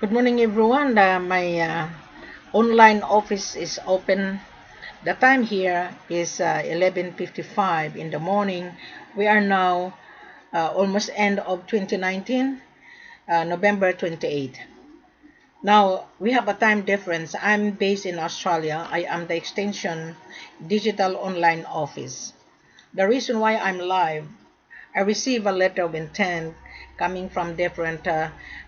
Good morning, everyone. My online office is open. The time here is 11:55 in the morning. We are now almost end of 2019, November 28. Now, we have a time difference. I'm based in Australia. I am the extension digital online office. The reason why I'm live, I receive a letter of intent coming from different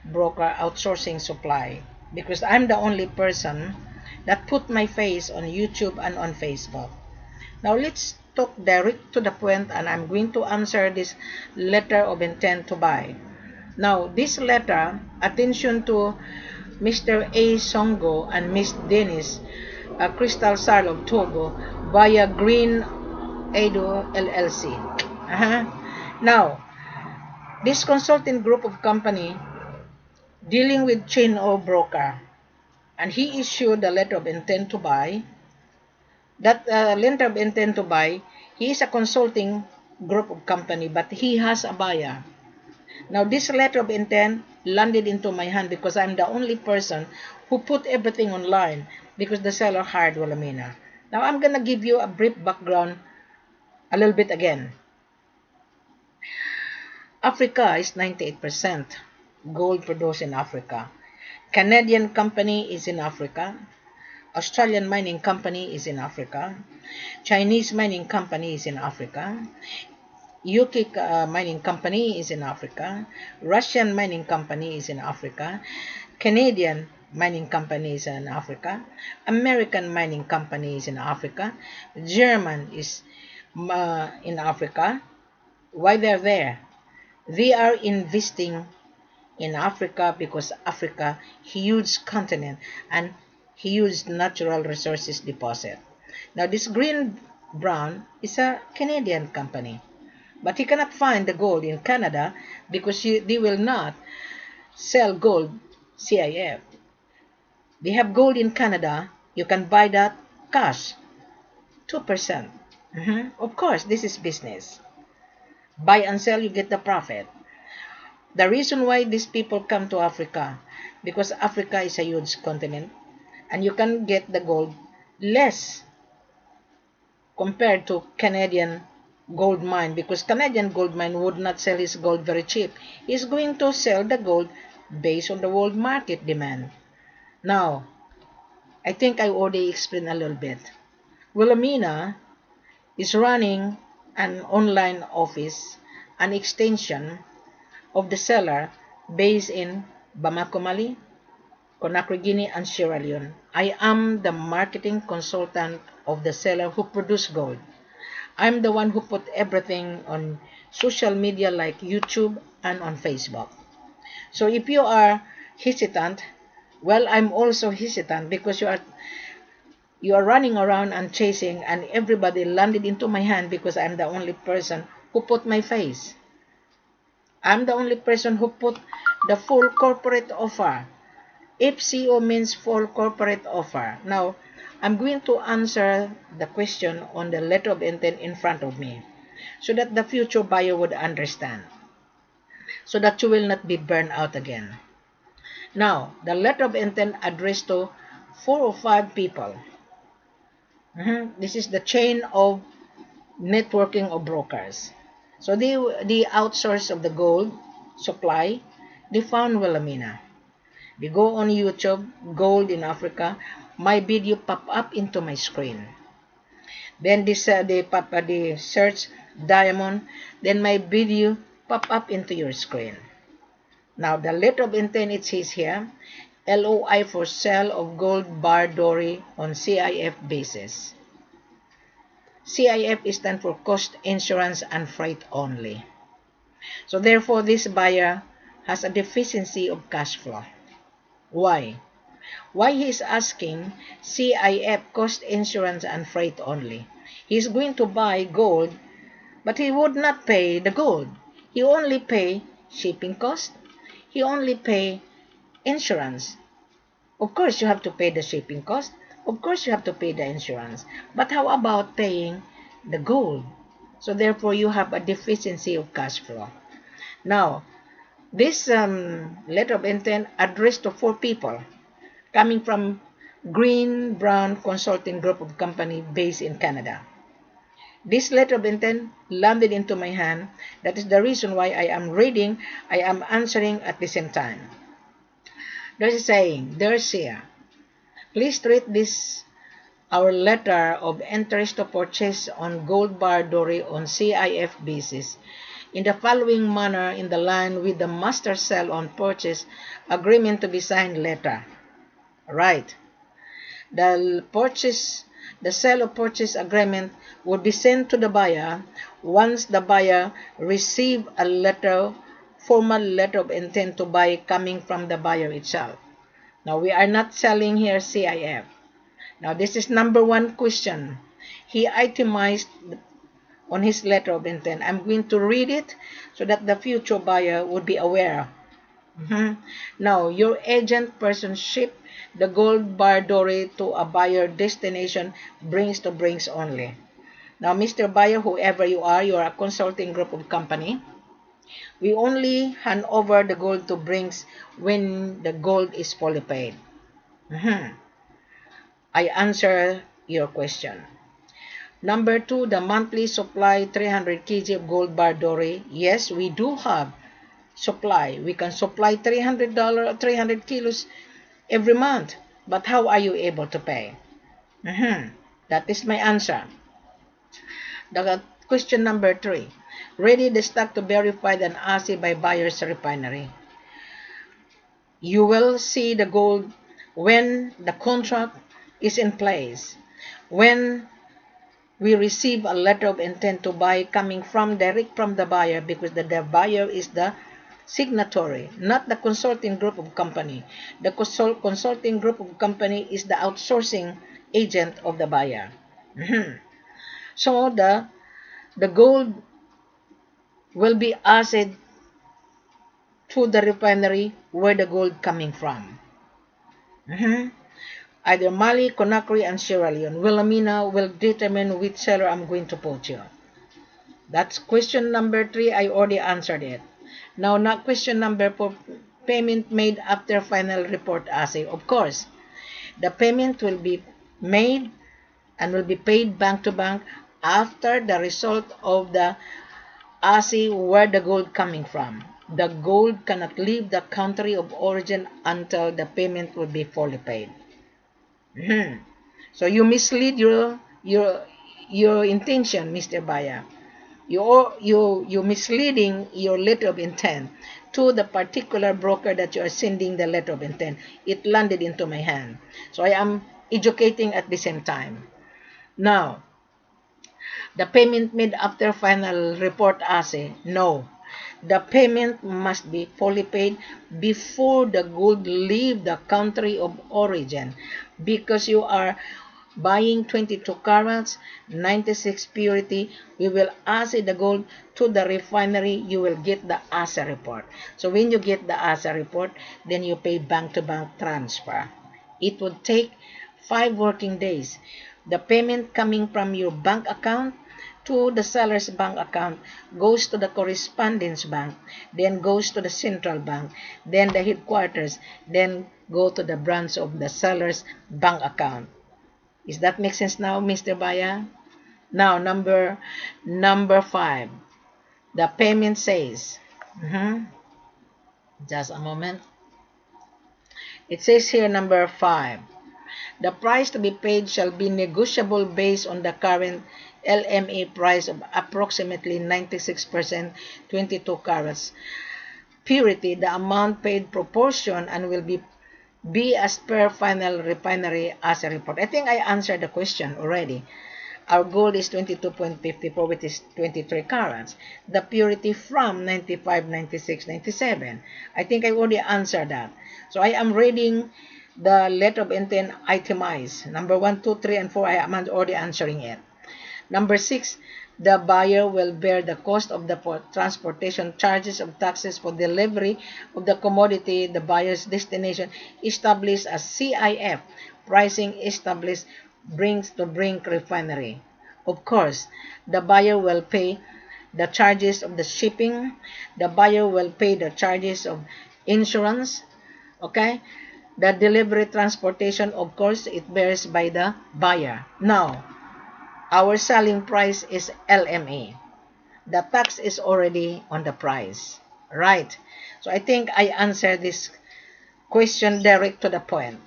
broker outsourcing supply because I'm the only person that put my face on YouTube and on Facebook. Now let's talk direct to the point, and I'm going to answer this letter of intent to buy. Now this letter, attention to Mr. A. Songo and Miss Dennis Crystal Sar of Togo via Green Edo LLC. Now, this consulting group of company dealing with chain or broker, and he issued a letter of intent to buy. That letter of intent to buy, he is a consulting group of company, but he has a buyer. Now, this letter of intent landed into my hand because I'm the only person who put everything online because the seller hired Wilhelmina. Now, I'm gonna give you a brief background a little bit again. Africa is 98% gold produced in Africa. Canadian company is in Africa. Australian mining company is in Africa. Chinese mining company is in Africa. UK mining company is in Africa. Russian mining company is in Africa. Canadian mining company is in Africa. American mining company is in Africa. German is in Africa. Why they're there? They are investing in Africa because Africa huge continent and huge natural resources deposit. Now this Green Brown is a Canadian company, but he cannot find the gold in Canada because they will not sell gold C.I.F. They have gold in Canada. You can buy that cash, 2%. Of course, this is business. Buy and sell, you get the profit. The reason why these people come to Africa, because Africa is a huge continent and you can get the gold less compared to Canadian gold mine, because Canadian gold mine would not sell his gold very cheap. He's going to sell the gold based on the world market demand. Now, I think I already explained a little bit. Wilhelmina is running an online office, an extension of the seller based in Bamako Mali, Conakry, Guinea, and Sierra Leone. I am the marketing consultant of the seller who produced gold. I'm the one who put everything on social media like YouTube and on Facebook. So if you are hesitant, well, I'm also hesitant because you are running around and chasing, and everybody landed into my hand because I'm the only person who put my face. I'm the only person who put the full corporate offer. FCO means full corporate offer. Now, I'm going to answer the question on the letter of intent in front of me so that the future buyer would understand, so that you will not be burned out again. Now, the letter of intent addressed to 4 or 5 people. This is the chain of networking of brokers. So the outsource of the gold supply, they found Wilhelmina. They go on YouTube, gold in Africa, my video pop up into my screen. Then they search diamond, then my video pop up into your screen. Now the letter of intent, it says here, LOI for sale of gold Bar Dore on C.I.F basis. C.I.F is stand for cost, insurance, and freight only. So therefore, this buyer has a deficiency of cash flow. Why? Why he is asking C.I.F cost, insurance, and freight only? He's going to buy gold, but he would not pay the gold. He only pay shipping cost. He only pay insurance. Of course, you have to pay the shipping cost. Of course, you have to pay the insurance. But how about paying the gold? So therefore, you have a deficiency of cash flow. Now, This letter of intent addressed to 4 people coming from Green Brown Consulting Group of Company based in Canada. This letter of intent landed into my hand. That is the reason why I am reading, I am answering at the same time. There's a saying, "Dear Sia, please treat this our letter of interest to purchase on gold Bar Dore on C.I.F basis in the following manner in the line with the master sell on purchase agreement to be signed letter." Right. The sale of purchase agreement would be sent to the buyer once the buyer receive a formal letter of intent to buy coming from the buyer itself. Now, we are not selling here C.I.F. Now, this is number 1 question. He itemized on his letter of intent. I'm going to read it so that the future buyer would be aware. Now, your agent person ship the gold Bar Dore to a buyer destination brings to brings only. Now, Mr. Buyer, whoever you are a consulting group of company. We only hand over the gold to brings when the gold is fully paid. I answer your question. Number 2, the monthly supply 300 kg of gold Bar Dore. Yes, we do have supply. We can supply $300 kilos every month. But how are you able to pay? That is my answer. The question number 3. Ready the stock to be verified and assay by buyer's refinery. You will see the gold when the contract is in place. When we receive a letter of intent to buy coming from direct from the buyer, because the buyer is the signatory, not the consulting group of company. The consulting group of company is the outsourcing agent of the buyer. So the gold will be assayed to the refinery where the gold coming from. Either Mali, Conakry, and Sierra Leone. Wilhelmina will determine which seller I'm going to put you. That's question number 3. I already answered it. Now, question number 4. Payment made after final report assay. Of course, the payment will be made and will be paid bank to bank after the result of the assay where the gold coming from. The gold cannot leave the country of origin until the payment will be fully paid. So you mislead your intention, Mr. Buyer. You misleading your letter of intent to the particular broker that you are sending the letter of intent. It landed into my hand. So I am educating at the same time. Now, the payment made after final report assay. No. The payment must be fully paid before the gold leave the country of origin, because you are buying 22 carats, 96 purity. We will assay the gold to the refinery. You will get the assay report. So when you get the assay report, then you pay bank-to-bank transfer. It would take 5 working days. The payment coming from your bank account to the seller's bank account goes to the correspondence bank, then goes to the central bank, then the headquarters, then go to the branch of the seller's bank account. Is that make sense now, Mr. Baya? Now, number 5. The payment says, just a moment. It says here, number 5. The price to be paid shall be negotiable based on the current LME price of approximately 96%, 22 carats purity. The amount paid proportion and will be as per final refinery assay report. I think I answered the question already. Our gold is 22.54, which is 23 carats. The purity from 95, 96, 97. I think I already answered that. So I am reading the letter of intent itemized. Number 1, 2, 3, and 4, I am already answering it. Number 6, the buyer will bear the cost of the transportation charges of taxes for delivery of the commodity. The buyer's destination established as C.I.F. Pricing established brings to brink refinery. Of course, the buyer will pay the charges of the shipping. The buyer will pay the charges of insurance. Okay? The delivery transportation, of course, it bears by the buyer. Now, our selling price is LMA. The tax is already on the price. Right? So I think I answered this question direct to the point.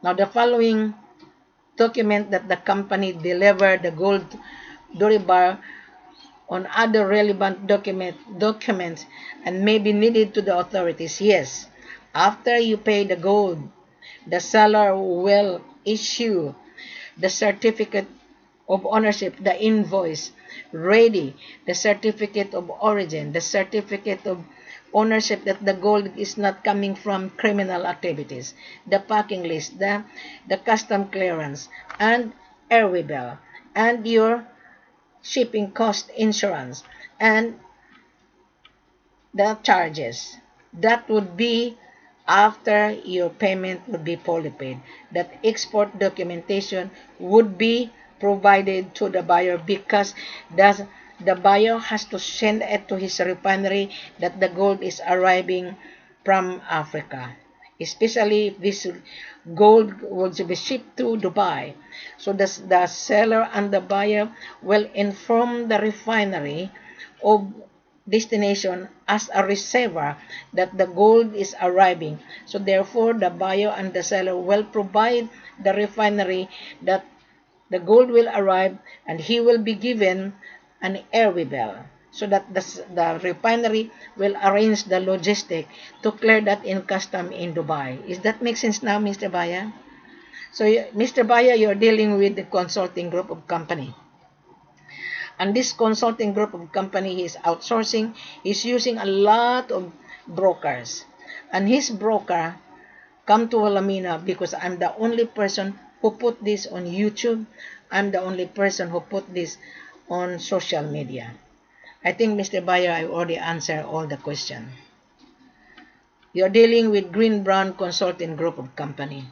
Now, the following document that the company delivered the gold Dore bar on other relevant documents and may be needed to the authorities. Yes, after you pay the gold, the seller will issue the certificate of ownership, the invoice ready, the certificate of origin, the certificate of ownership that the gold is not coming from criminal activities, the packing list, the custom clearance, and airway bill, and your shipping cost insurance, and the charges. That would be after your payment would be fully paid. That export documentation would be provided to the buyer because the buyer has to send it to his refinery that the gold is arriving from Africa. Especially if this gold will be shipped to Dubai. So the seller and the buyer will inform the refinery of destination as a receiver that the gold is arriving. So therefore, the buyer and the seller will provide the refinery that the gold will arrive and he will be given an airway bill so that the refinery will arrange the logistic to clear that in custom in Dubai. Is that make sense now, Mr. Baya? So, Mr. Baya, you're dealing with the consulting group of company. And this consulting group of company is outsourcing, is using a lot of brokers. And his broker come to Wilhelmina because I'm the only person who put this on YouTube. I'm the only person who put this on social media. I think, Mr. Bayer, I already answered all the questions. You're dealing with Green Brown Consulting Group of Company.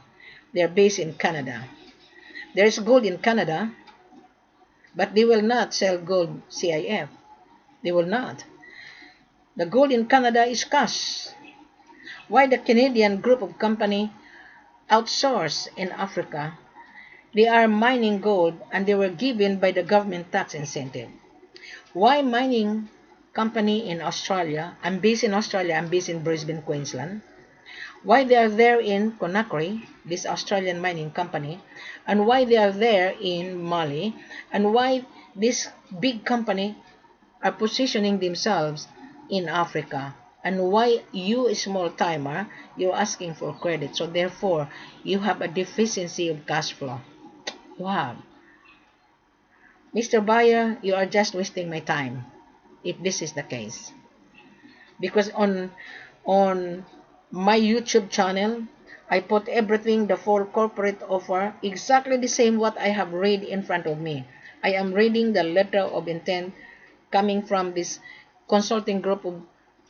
They're based in Canada. There's gold in Canada, but they will not sell gold C.I.F. They will not. The gold in Canada is cash. Why the Canadian group of company outsource in Africa? They are mining gold and they were given by the government tax incentive. Why mining company in Australia? I'm based in Australia. I'm based in Brisbane, Queensland. Why they are there in Conakry, this Australian mining company, and why they are there in Mali, and why this big company are positioning themselves in Africa, and why you, a small timer, you're asking for credit. So therefore, you have a deficiency of cash flow. Wow. Mr. Buyer, you are just wasting my time if this is the case. Because on my YouTube channel, I put everything, the full corporate offer, exactly the same what I have read in front of me. I am reading the letter of intent coming from this consulting group of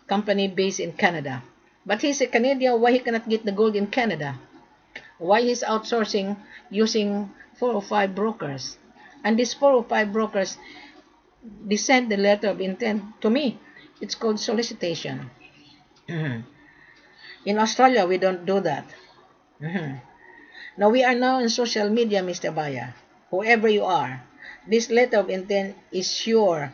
company based in Canada. But he's a Canadian, why he cannot get the gold in Canada? Why he's outsourcing using 4 or 5 brokers? And these 4 or 5 brokers, they sent the letter of intent to me. It's called solicitation. In Australia, we don't do that. Now, we are now in social media, Mr. Baya. Whoever you are, this letter of intent is your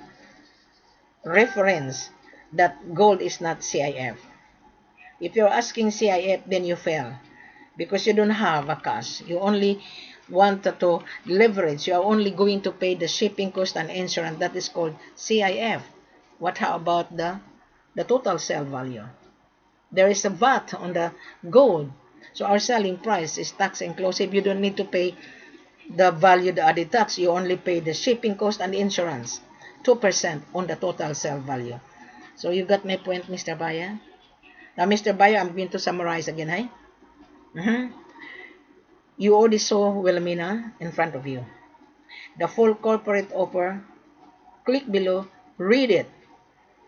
reference that gold is not C.I.F. If you're asking C.I.F, then you fail because you don't have a cash. You only want to leverage. You are only going to pay the shipping cost and insurance. That is called C.I.F. What how about the total sale value? There is a VAT on the gold. So our selling price is tax inclusive. You don't need to pay the value, the added tax. You only pay the shipping cost and insurance. 2% on the total sale value. So you got my point, Mr. Baya? Now, Mr. Baya, I'm going to summarize again, hey? You already saw Wilhelmina in front of you. The full corporate offer, click below, read it.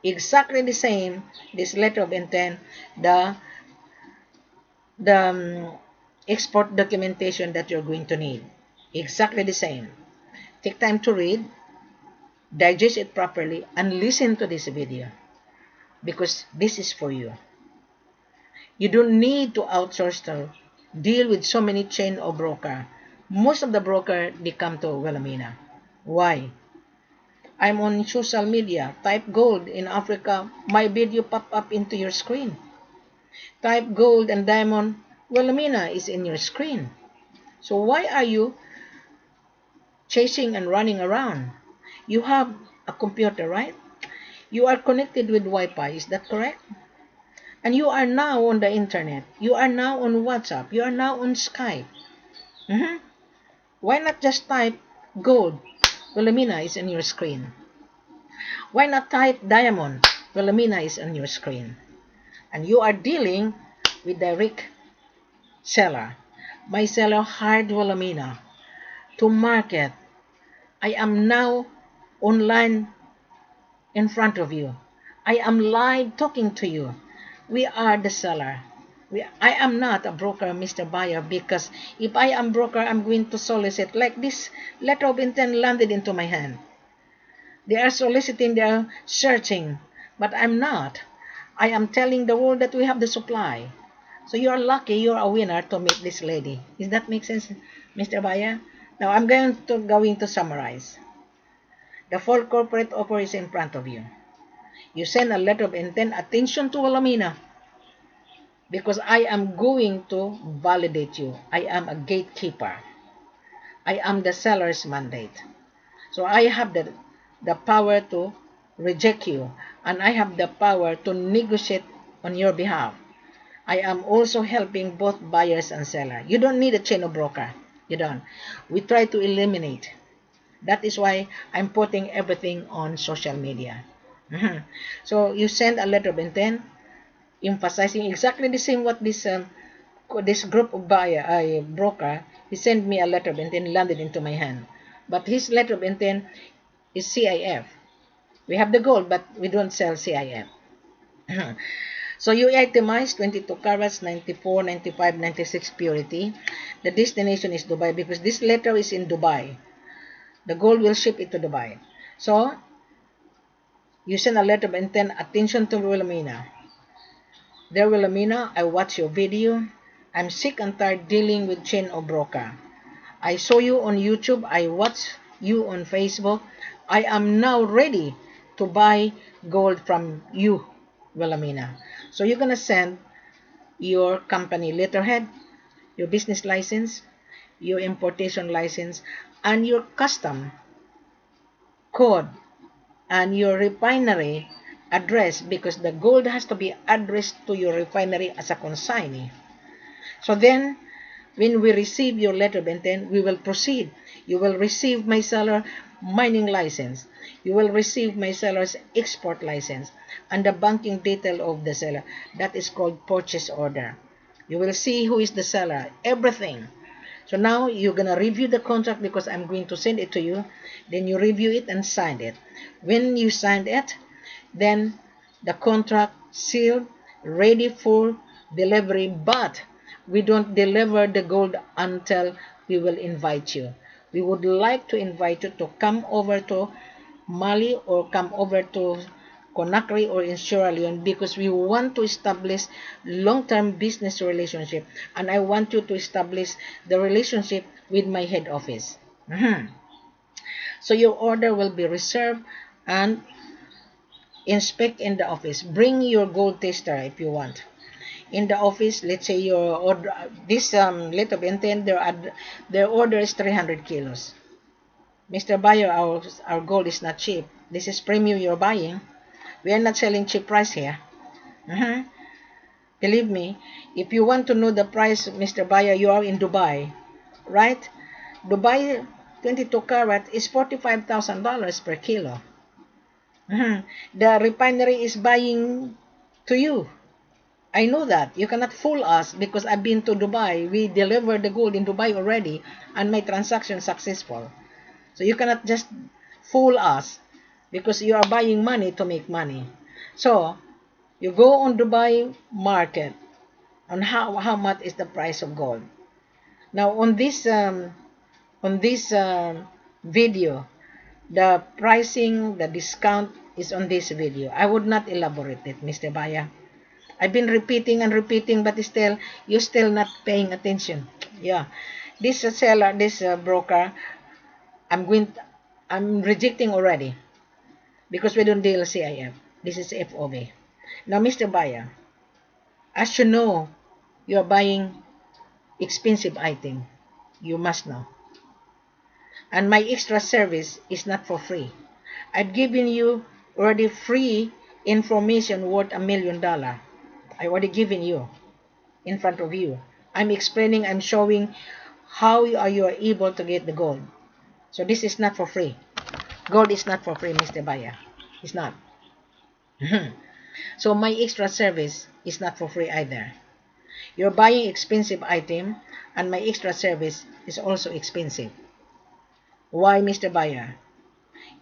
Exactly the same, this letter of intent, the export documentation that you're going to need. Exactly the same. Take time to read. digest it properly, and listen to this video, because this is for you. You don't need to outsource to deal with so many chain or broker. Most of the broker, they come to Wilhelmina. Why? I'm on social media. Type gold in Africa. My video pop up into your screen. Type gold and diamond. Wilhelmina is in your screen. So why are you chasing and running around? You have a computer, right? You are connected with Wi-Fi. Is that correct? And you are now on the internet. You are now on WhatsApp. You are now on Skype. Why not just type gold? Wilhelmina is on your screen. Why not type diamond? Wilhelmina is on your screen. And you are dealing with direct seller. My seller hired Wilhelmina to market. I am now online in front of you. I am live talking to you. We are the seller. I am not a broker, Mr. Buyer, because if I am broker, I'm going to solicit. Like this letter of intent landed into my hand. They are soliciting, they are searching, but I'm not. I am telling the world that we have the supply. So you're lucky, you're a winner to meet this lady. Does that make sense, Mr. Buyer? Now I'm going to summarize. The full corporate offer is in front of you. You send a letter of intent, attention to Wilhelmina, because I am going to validate you. I am a gatekeeper. I am the seller's mandate. So I have the power to reject you, and I have the power to negotiate on your behalf. I am also helping both buyers and seller. You don't need a chain of broker. You don't. We try to eliminate. That is why I'm putting everything on social media. So you send a letter of intent, emphasizing exactly the same what this group of broker, he sent me a letter of intent, landed into my hand. But his letter of intent is C.I.F. We have the gold, but we don't sell C.I.F. So you itemize 22 carats, 94, 95, 96 purity. The destination is Dubai, because this letter is in Dubai. The gold will ship it to Dubai. So you send a letter of intent, attention to Wilhelmina. Dear Wilhelmina, I watch your video. I'm sick and tired dealing with chain or broker. I saw you on YouTube. I watch you on Facebook. I am now ready to buy gold from you, Wilhelmina. So you're going to send your company letterhead, your business license, your importation license, and your custom code, and your refinery address, because the gold has to be addressed to your refinery as a consignee. So then, when we receive your letter of intent, we will proceed. You will receive my seller mining license. You will receive my seller's export license and the banking detail of the seller. That is called purchase order. You will see who is the seller, everything. So now you're going to review the contract, because I'm going to send it to you. Then you review it and sign it. When you sign it, then the contract sealed, ready for delivery. But we don't deliver the gold until we will invite you. We would like to invite you to come over to Mali or come over to Conakry or in Sierra Leone, because we want to establish long-term business relationship, and I want you to establish the relationship with my head office. So your order will be reserved and inspect in the office. Bring your gold tester if you want. In the office, let's say your order, this letter of intent, their order is 300 kilos. Mr. Buyer, our gold is not cheap. This is premium you're buying. We are not selling cheap price here. Believe me, if you want to know the price, Mr. Buyer, you are in Dubai, right? Dubai 22 carat is $45,000 per kilo. The refinery is buying to you. I know that. You cannot fool us, because I've been to Dubai. We delivered the gold in Dubai already, and my transaction successful. So you cannot just fool us, because you are buying money to make money. So you go on Dubai market on how much is the price of gold. Now on this video, The pricing, the discount is on this video. I would not elaborate it, Mr. Baya. I've been repeating and repeating, but still, you're still not paying attention. Yeah. This seller, this broker, I'm rejecting already because we don't deal C.I.F. This is F.O.B. Now, Mr. Buyer, as you know, you are buying expensive item. You must know. And my extra service is not for free. I've given you already free information worth $1 million. I already given you in front of you. I'm explaining, I'm showing how you are able to get the gold. So this is not for free. Gold is not for free, Mr. Buyer. It's not. So my extra service is not for free either. You're buying expensive item and my extra service is also expensive. Why, Mr. Buyer?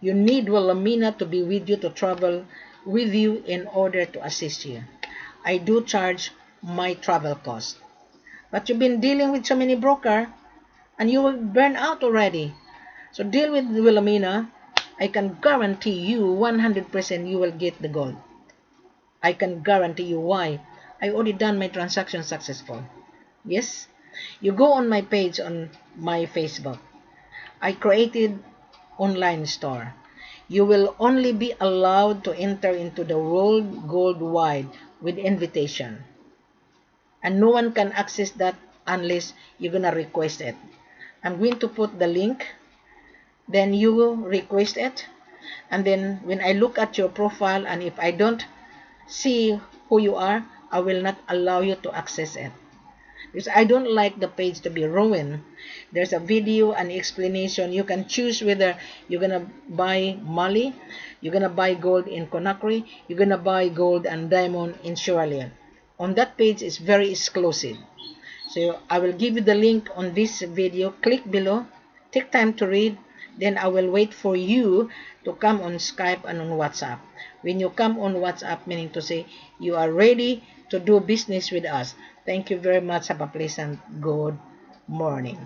You need Wilhelmina to be with you, to travel with you in order to assist you. I do charge my travel cost. But you've been dealing with so many brokers and you will burn out already. So deal with Wilhelmina. I can guarantee you 100% you will get the gold. I can guarantee you. Why? I already done my transaction successful. Yes? You go on my page on my Facebook. I created online store. You will only be allowed to enter into the world gold wide with invitation. And no one can access that unless you're gonna request it. I'm going to put the link. Then you will request it. And then when I look at your profile and if I don't see who you are, I will not allow you to access it. Because I don't like the page to be ruined. There's a video and explanation. You can choose whether you're going to buy Mali, you're going to buy gold in Conakry, you're going to buy gold and diamond in Sierra Leone. On that page is very exclusive. So I will give you the link on this video. Click below. Take time to read. Then I will wait for you to come on Skype and on WhatsApp. When you come on WhatsApp, meaning to say you are ready to do business with us. Thank you very much. Have a pleasant good morning.